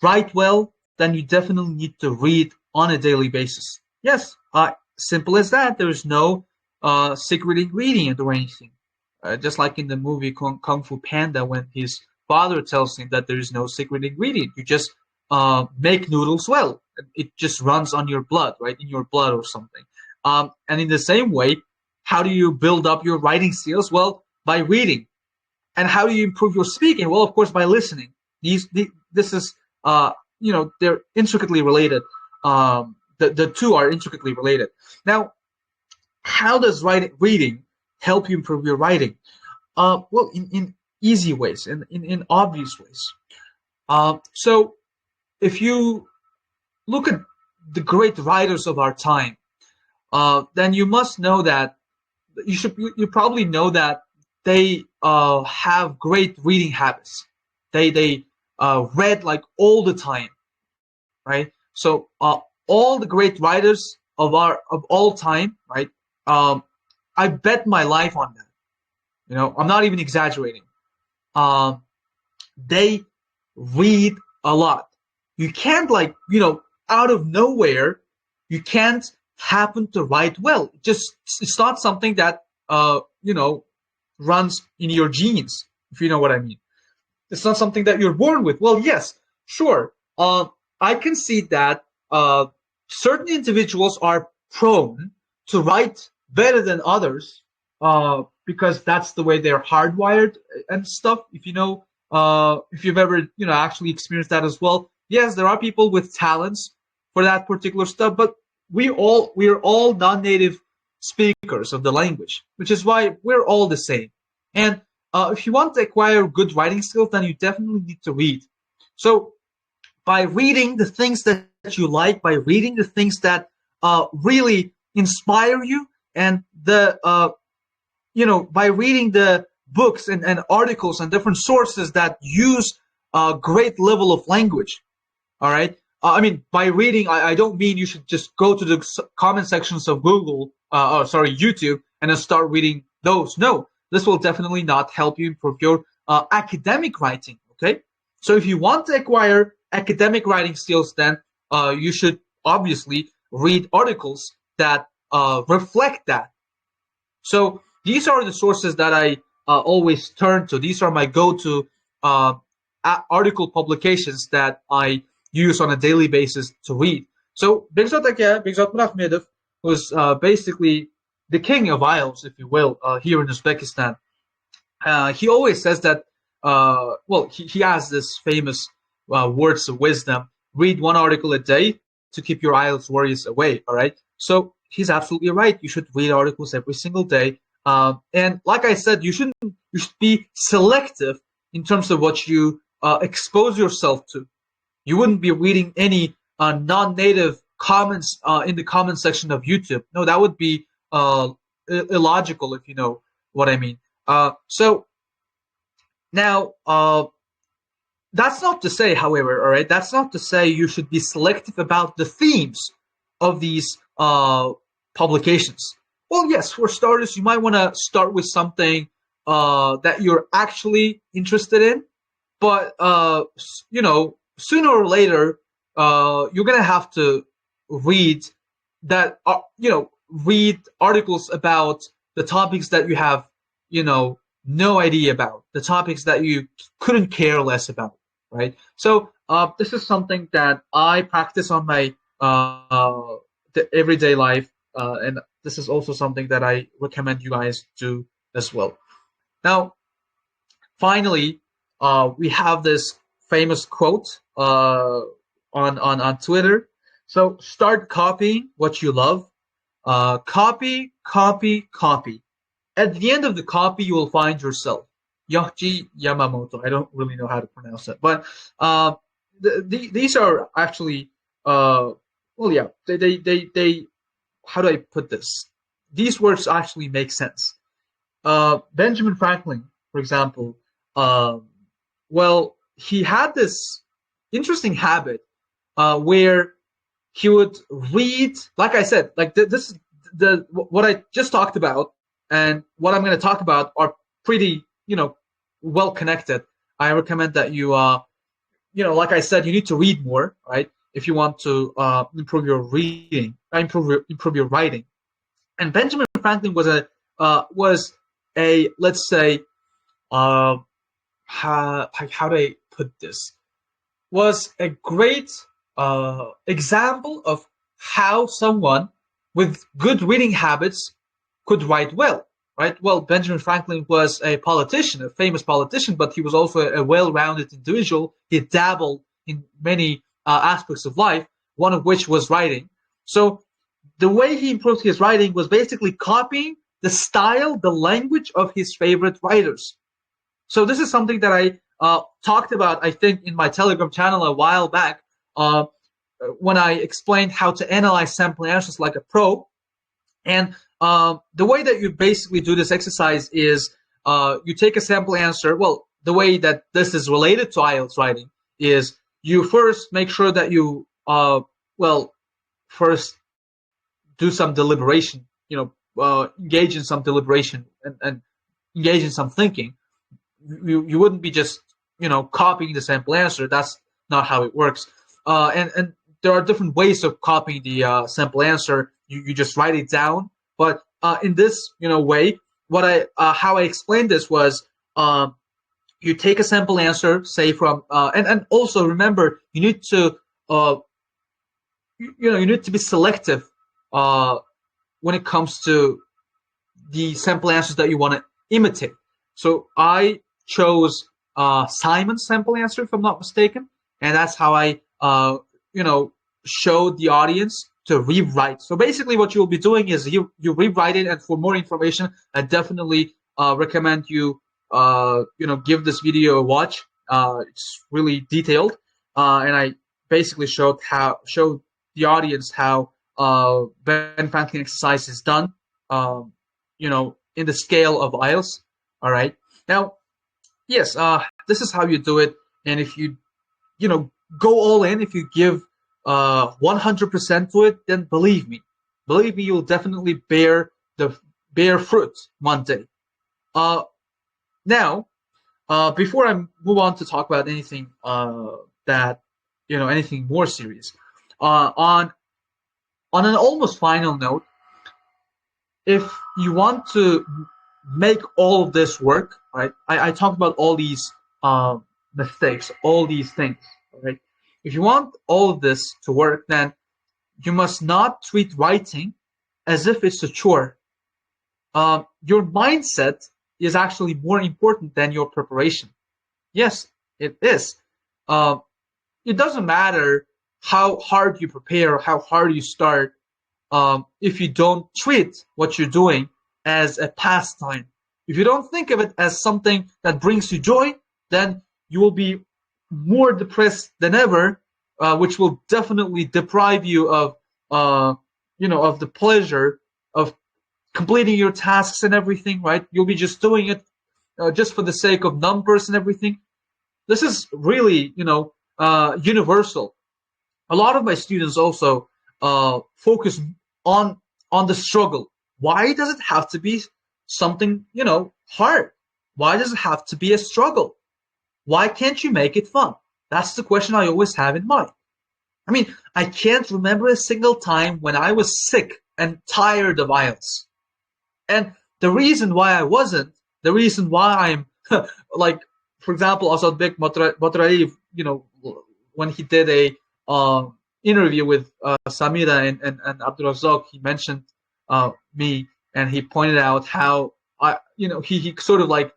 [SPEAKER 1] write well, then you definitely need to read on a daily basis. Yes, simple as that. There's no secret ingredient or anything. Just like in the movie Kung Fu Panda, when his father tells him that there is no secret ingredient. You just make noodles well. It just runs on your blood, right? In your blood or something. And in the same way, how do you build up your writing skills? Well, by reading. And how do you improve your speaking? Well, of course, by listening. This is, they're intricately related. The two are intricately related. Now, how does reading help you improve your writing? Well, in easy ways and in obvious ways. So if you look at the great writers of our time, then you must know that you probably know that they have great reading habits. They read like all the time, right? So all the great writers of all time, right? I bet my life on that. I'm not even exaggerating. They read a lot. You can't out of nowhere, you can't happen to write well. It's not something that runs in your genes, if you know what I mean. It's not something that you're born with. Well, yes, sure. I can see that certain individuals are prone to write better than others because that's the way they're hardwired and stuff. If if you've ever actually experienced that as well. Yes, there are people with talents for that particular stuff, but we're all non-native speakers of the language, which is why we're all the same. And if you want to acquire good writing skills, then you definitely need to read. So by reading the things that you like, by reading the things that really inspire you, and by reading the books and articles and different sources that use a great level of language. All right. I mean, by reading, I don't mean you should just go to the comment sections of YouTube, and then start reading those. No, this will definitely not help you improve your academic writing. Okay. So if you want to acquire academic writing skills, then you should obviously read articles that reflect that. So these are the sources that I always turn to. These are my go-to article publications that I use on a daily basis to read. So, بگذار بنابراین who's basically the king of IELTS, if you will, here in Uzbekistan. He always says that, well, he has this famous words of wisdom: read one article a day to keep your IELTS worries away. All right. So he's absolutely right. You should read articles every single day. And like I said, you should be selective in terms of what you expose yourself to. You wouldn't be reading any non-native comments in the comment section of YouTube. No, that would be illogical, if you know what I mean. So now, that's not to say, however, all right, that's not to say you should be selective about the themes of these publications. Well, yes, for starters, you might want to start with something that you're actually interested in, but you know, sooner or later, you're gonna have to read that, you know, read articles about the topics that you have, you know, no idea about, the topics that you couldn't care less about, right? So this is something that I practice on my the everyday life, and this is also something that I recommend you guys do as well. Now, finally, we have this famous quote on Twitter. So start copying what you love. Copy, copy, copy. At the end of the copy, you will find yourself. Yohji Yamamoto. I don't really know how to pronounce it, but these are actually, well, yeah, they. How do I put this? These words actually make sense. Benjamin Franklin, for example, well, he had this interesting habit where he would read, like I said, like this, the what I just talked about and what I'm going to talk about are pretty, you know, well connected. I recommend that you, you know, like I said, you need to read more, right? If you want to improve your reading, improve your writing. And Benjamin Franklin was a, let's say, how do I put this? Was a great example of how someone with good reading habits could write well, right? Well, Benjamin Franklin was a politician, a famous politician, but he was also a well-rounded individual. He dabbled in many aspects of life, one of which was writing. So the way he improved his writing was basically copying the style, the language of his favorite writers. So this is something that I talked about, I think, in my Telegram channel a while back, when I explained how to analyze sample answers like a pro. And the way that you basically do this exercise is you take a sample answer. Well, the way that this is related to IELTS writing is you first make sure that you, well, first do some deliberation, you know, engage in some deliberation and engage in some thinking. You wouldn't be just, you know, copying the sample answer. That's not how it works. And there are different ways of copying the sample answer. You just write it down. But in this, you know, way, what how I explained this was you take a sample answer, say from, and also remember you need to, you know, you need to be selective when it comes to the sample answers that you want to imitate. So I chose Simon's sample answer, if I'm not mistaken, and that's how I, you know, showed the audience to rewrite. So basically, what you'll be doing is you rewrite it, and for more information, I definitely recommend you, you know, give this video a watch. It's really detailed, and I basically showed the audience how Ben Franklin exercise is done, you know, in the scale of IELTS. All right. Now, yes, this is how you do it. And if you, you know, go all in, if you give 100% to it, then believe me, you'll definitely bear fruit one day. Now, before I move on to talk about anything that, you know, anything more serious, on an almost final note, if you want to make all of this work, right? I talked about all these mistakes, all these things, right? If you want all of this to work, then you must not treat writing as if it's a chore. Your mindset is actually more important than your preparation. Yes, it is. Uh, it doesn't matter how hard you prepare, how hard you start, if you don't treat what you're doing as a pastime. If you don't think of it as something that brings you joy, then you will be more depressed than ever, which will definitely deprive you of, of the pleasure of completing your tasks and everything. Right? You'll be just doing it just for the sake of numbers and everything. This is really, universal. A lot of my students also focus on the struggle. Why does it have to be something, hard? Why does it have to be a struggle? Why can't you make it fun? That's the question I always have in mind. I mean, I can't remember a single time when I was sick and tired of IELTS. And the reason why I wasn't, the reason why I'm like, for example, Asadbek Batraev, when he did a interview with Samira and Abdurazak, he mentioned me, and he pointed out how he sort of like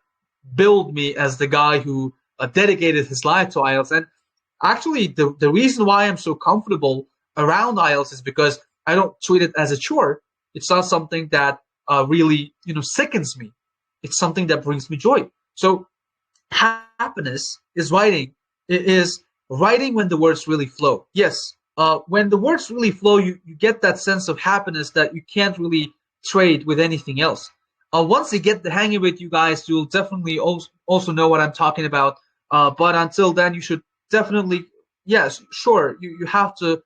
[SPEAKER 1] billed me as the guy who dedicated his life to IELTS. And actually, the reason why I'm so comfortable around IELTS is because I don't treat it as a chore. It's not something that really sickens me. It's something that brings me joy. So happiness is writing. It is writing when the words really flow. Yes, when the words really flow, you get that sense of happiness that you can't really trade with anything else. Once you get the hang of it, you guys, you'll definitely also know what I'm talking about. But until then, you should definitely, yes, sure, you have to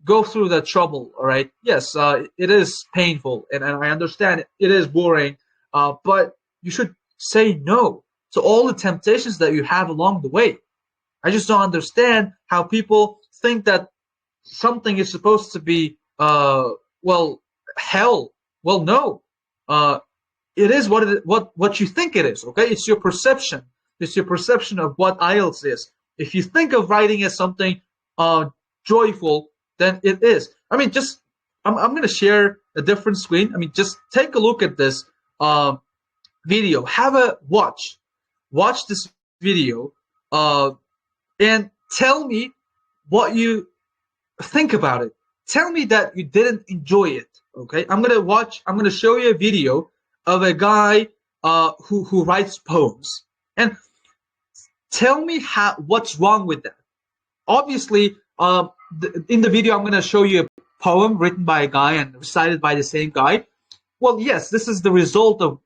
[SPEAKER 1] go through that trouble, all right? Yes, it is painful, and I understand it is boring, but you should say no to all the temptations that you have along the way. I just don't understand how people think that something is supposed to be, hell. Well, no. It is what you think it is, okay? It's your perception. It's your perception of what IELTS is. If you think of writing as something joyful, then it is. I mean, I'm going to share a different screen. I mean, just take a look at this video. Have a watch. Watch this video and tell me what you think about it. Tell me that you didn't enjoy it. Okay, I'm gonna show you a video of a guy who writes poems, and tell me what's wrong with that. Obviously, in the video, I'm gonna show you a poem written by a guy and recited by the same guy. Well, yes, this is the result of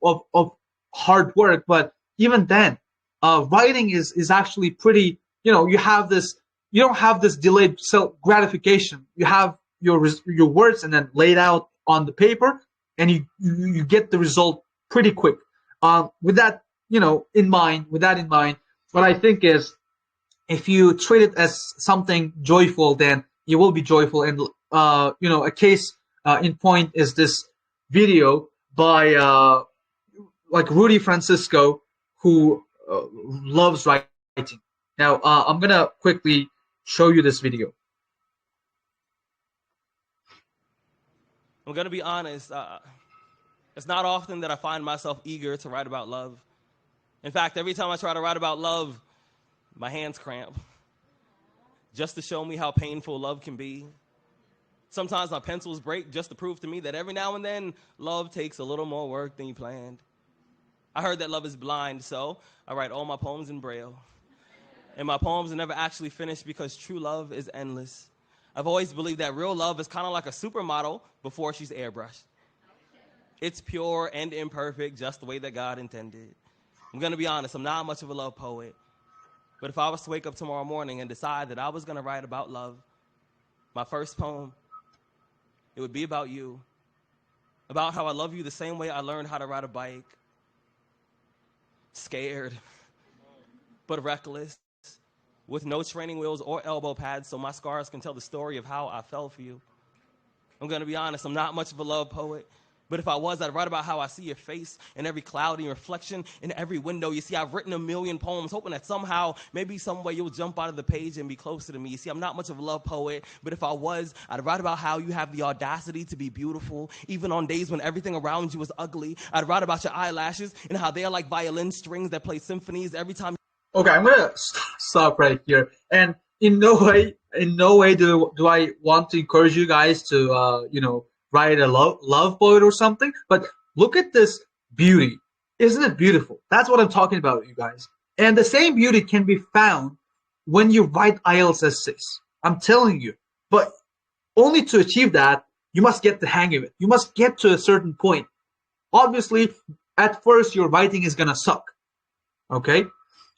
[SPEAKER 1] hard work, but even then, writing is actually pretty. You don't have this delayed self gratification. You have your words and then laid out on the paper, and you get the result pretty quick. With that in mind, what I think is, if you treat it as something joyful, then you will be joyful. And a case in point is this video by like Rudy Francisco, who loves writing. Now, I'm gonna quickly show you this video.
[SPEAKER 2] I'm gonna be honest. It's not often that I find myself eager to write about love. In fact, every time I try to write about love, my hands cramp, just to show me how painful love can be. Sometimes my pencils break just to prove to me that every now and then, love takes a little more work than you planned. I heard that love is blind, so I write all my poems in Braille. And my poems are never actually finished because true love is endless. I've always believed that real love is kind of like a supermodel before she's airbrushed. It's pure and imperfect, just the way that God intended. I'm going to be honest, I'm not much of a love poet. But if I was to wake up tomorrow morning and decide that I was going to write about love, my first poem, it would be about you. About how I love you the same way I learned how to ride a bike. Scared, but reckless, with no training wheels or elbow pads so my scars can tell the story of how I fell for you. I'm going to be honest, I'm not much of a love poet, But if I was, I'd write about how I see your face in every cloudy reflection in every window. You see, I've written a million poems, hoping that somehow, maybe some way, you'll jump out of the page and be closer to me. You see, I'm not much of a love poet, but if I was, I'd write about how you have the audacity to be beautiful, even on days when everything around you is ugly. I'd write about your eyelashes and how they are like violin strings that play symphonies every time.
[SPEAKER 1] Okay, I'm gonna stop right here. And in no way do I want to encourage you guys to write a love poet or something. But look at this beauty. Isn't it beautiful? That's what I'm talking about, you guys. And the same beauty can be found when you write IELTS essays. I'm telling you. But only to achieve that, you must get the hang of it. You must get to a certain point. Obviously, at first, your writing is gonna suck. Okay?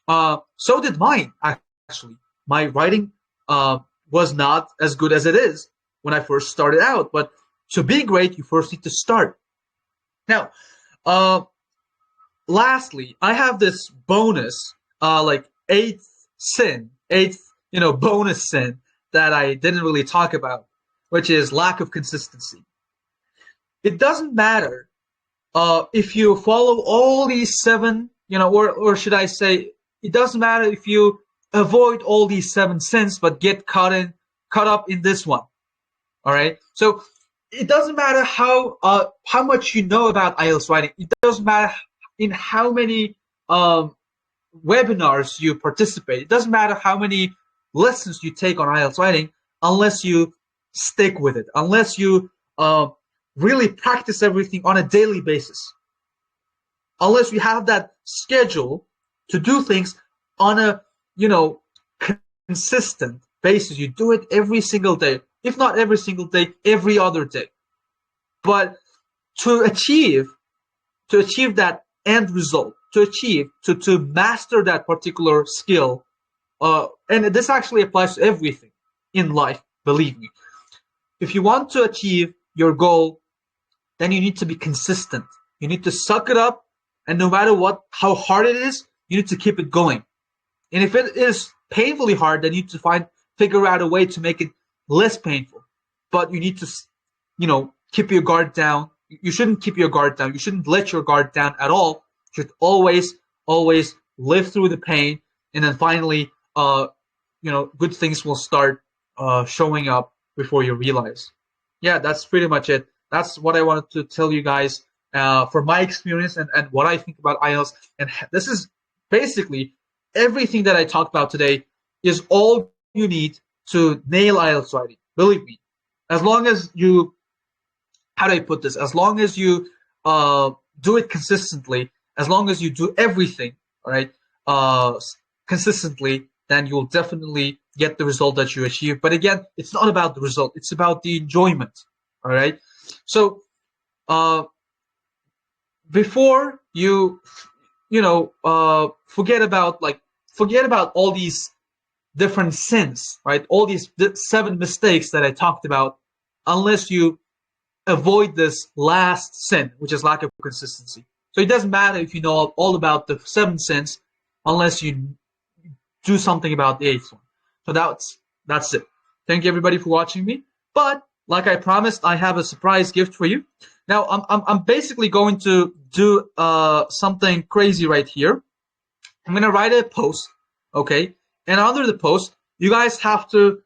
[SPEAKER 1] So did mine, actually. My writing was not as good as it is when I first started out. But to be great, you first need to start. Now, lastly, I have this bonus, like eighth bonus sin that I didn't really talk about, which is lack of consistency. It doesn't matter if you follow all these seven, or should I say, it doesn't matter if you avoid all these 7 sins, but get caught up in this one. All right. So it doesn't matter how much you know about IELTS writing. It doesn't matter in how many webinars you participate. It doesn't matter how many lessons you take on IELTS writing, unless you stick with it, unless you really practice everything on a daily basis, unless you have that schedule to do things on a consistent basis. You do it every single day, if not every single day, every other day. But to achieve that end result, to master that particular skill, and this actually applies to everything in life, believe me. If you want to achieve your goal, then you need to be consistent. You need to suck it up, and no matter how hard it is, you need to keep it going. And if it is painfully hard, then you need to figure out a way to make it less painful. But you need to, keep your guard down. You shouldn't keep your guard down. You shouldn't let your guard down at all. You should always live through the pain, and then finally, good things will start showing up before you realize. Yeah, that's pretty much it. That's what I wanted to tell you guys from my experience and what I think about IELTS. And this is basically everything that I talked about today is all you need to nail IELTS writing. Believe me, as long as you, how do I put this? As long as you do it consistently, as long as you do everything, all right, consistently, then you'll definitely get the result that you achieve. But again, it's not about the result. It's about the enjoyment, all right? So before you, forget about all these different sins, right? All these 7 mistakes that I talked about, unless you avoid this last sin, which is lack of consistency. So it doesn't matter if you know all about the 7 sins, unless you do something about the 8th one. So that's it. Thank you everybody for watching me. But like I promised, I have a surprise gift for you. Now I'm basically going to do something crazy right here. I'm gonna write a post, okay? And under the post, you guys have to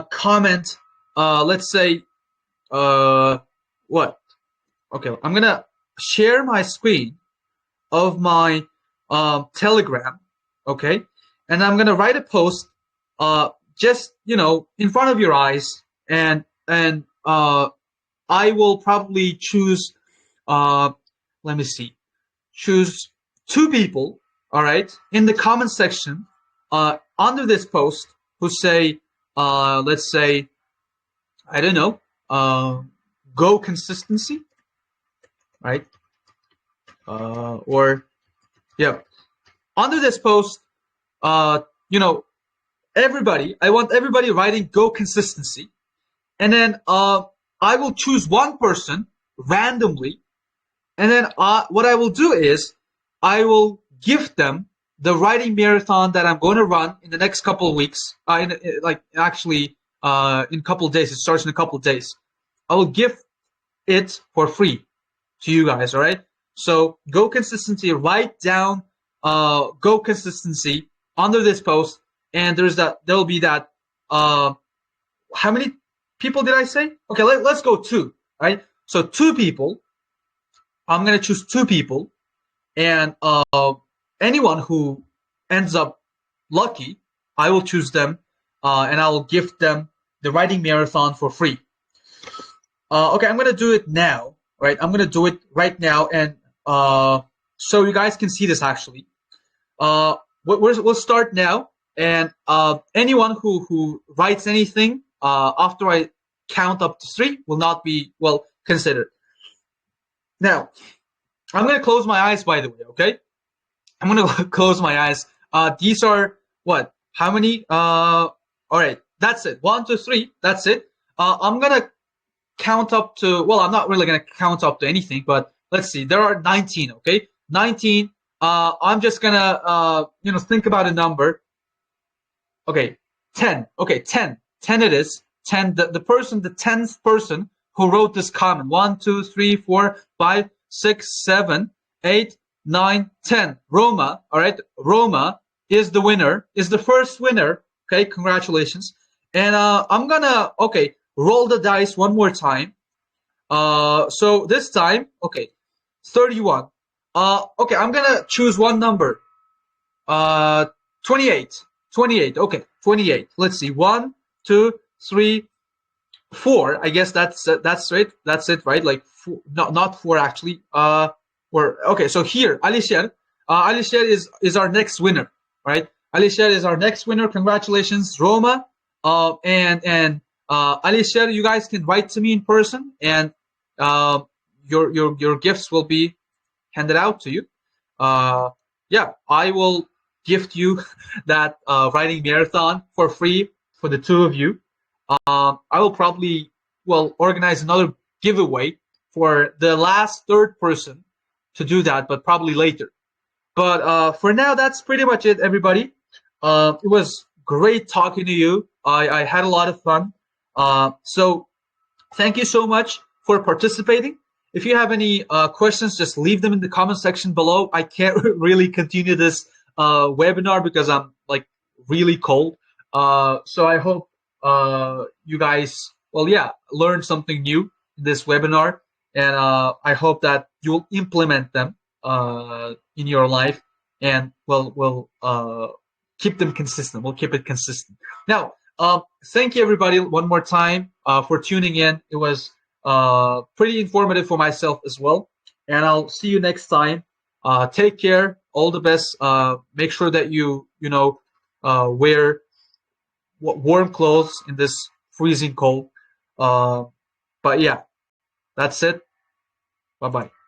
[SPEAKER 1] comment. Let's say what? Okay, I'm gonna share my screen of my Telegram, okay? And I'm gonna write a post, just in front of your eyes, and I will probably choose, let me see, choose 2 people, all right, in the comment section under this post who say, let's say, I don't know, go consistency, right? Or yeah, under this post, everybody, I want everybody writing go consistency, and then I will choose one person randomly, and then what I will do is I will gift them the writing marathon that I'm going to run in the next couple of weeks. In a couple of days. It starts in a couple of days. I will give it for free. to you guys. All right. So go consistency. Write down go consistency under this post, and there'll be that. How many people did I say? Okay, let's go two. Right. So two people. I'm gonna choose two people, and anyone who ends up lucky, I will choose them, and I will gift them the writing marathon for free. Okay, I'm gonna do it now, right? I'm gonna do it right now, and so you guys can see this actually. We'll start now, and anyone who writes anything after I count up to three will not be considered. Now, I'm gonna close my eyes. By the way, okay? I'm gonna close my eyes. These are what? How many? All right, that's it. 1, 2, 3. That's it. I'm gonna count up to. Well, I'm not really gonna count up to anything, but let's see. There are 19. Okay, 19. I'm just gonna think about a number. Okay, 10. Okay, 10. 10 it is. 10. The 10th person who wrote this comment. 1, 2, 3, 4, 5, 6, 7, 8, 9, 10. Roma, all right. Roma is the winner, is the first winner. Okay, congratulations. And I'm gonna roll the dice one more time. So this time, 31. Okay, I'm gonna choose one number. 28. 28. Okay, 28. Let's see. 1, 2, 3, 4. I guess that's it. That's it, right? Like four, not 4 actually. So here, Alisher. Alisher is our next winner, right? Alisher is our next winner. Congratulations, Roma. And Alisher, you guys can write to me in person, and your gifts will be handed out to you. Yeah, I will gift you that writing marathon for free for the two of you. I will probably organize another giveaway for the last third person to do that, but probably later. But for now, that's pretty much it, everybody. It was great talking to you. I had a lot of fun. So thank you so much for participating. If you have any questions, just leave them in the comment section below. I can't really continue this webinar because I'm like really cold. So I hope you guys, learned something new in this webinar, and I hope that you'll implement them in your life, and we'll keep them consistent. We'll keep it consistent. Now, thank you everybody one more time for tuning in. It was pretty informative for myself as well, and I'll see you next time. Take care. All the best. Make sure that you wear warm clothes in this freezing cold. But yeah, that's it. Bye bye.